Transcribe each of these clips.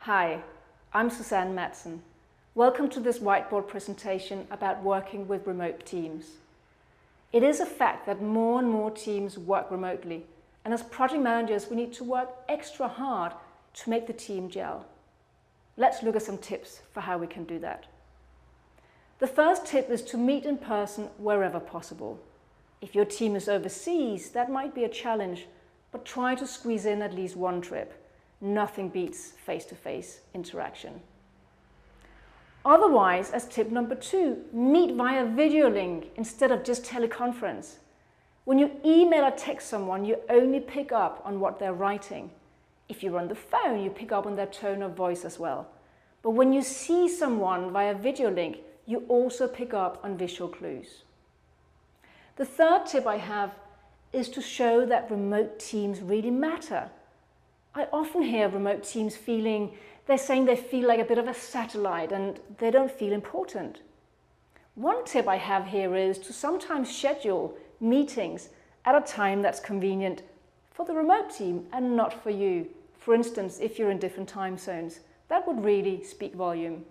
Hi, I'm Susanne Madsen. Welcome to this whiteboard presentation about working with remote teams. It is a fact that more and more teams work remotely, and as project managers we need to work extra hard to make the team gel. Let's look at some tips for how we can do that. The first tip is to meet in person wherever possible. If your team is overseas, that might be a challenge, but try to squeeze in at least one trip. Nothing beats face-to-face interaction. Otherwise, as tip number 2, meet via video link instead of just teleconference. When you email or text someone, you only pick up on what they're writing. If you're on the phone, you pick up on their tone of voice as well. But when you see someone via video link, you also pick up on visual clues. The third tip I have is to show that remote teams really matter. I often hear remote teams they're saying they feel like a bit of a satellite and they don't feel important. One tip I have here is to sometimes schedule meetings at a time that's convenient for the remote team and not for you. For instance, if you're in different time zones, that would really speak volume.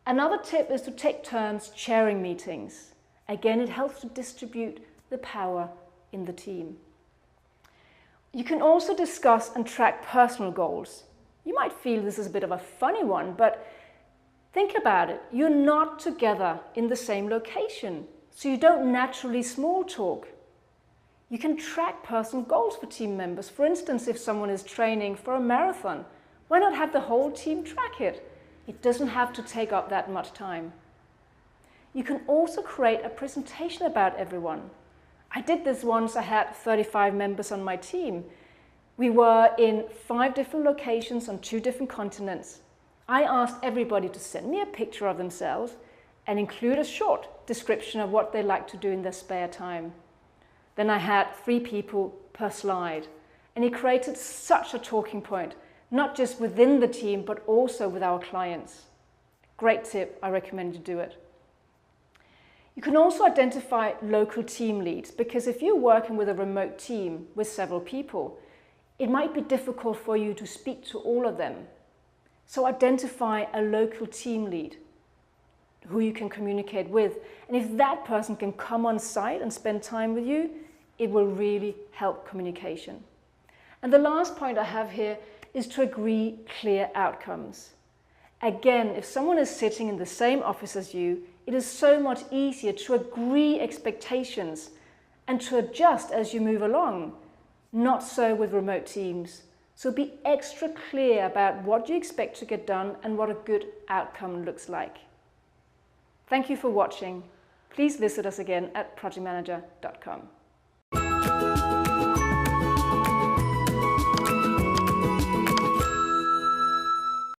Another tip is to take turns chairing meetings. Again, it helps to distribute the power in the team. You can also discuss and track personal goals. You might feel this is a bit of a funny one, but think about it. You're not together in the same location, so you don't naturally small talk. You can track personal goals for team members. For instance, if someone is training for a marathon, why not have the whole team track it? It doesn't have to take up that much time. You can also create a presentation about everyone. I did this once. I had 35 members on my team. We were in 5 different locations on 2 different continents. I asked everybody to send me a picture of themselves and include a short description of what they like to do in their spare time. Then I had 3 people per slide, and it created such a talking point, not just within the team, but also with our clients. Great tip, I recommend you do it. You can also identify local team leads, because if you're working with a remote team with several people, it might be difficult for you to speak to all of them. So identify a local team lead who you can communicate with. And if that person can come on site and spend time with you, it will really help communication. And the last point I have here is to agree clear outcomes. Again, if someone is sitting in the same office as you, it is so much easier to agree expectations and to adjust as you move along. Not so with remote teams. So be extra clear about what you expect to get done and what a good outcome looks like. Thank you for watching. Please visit us again at projectmanager.com.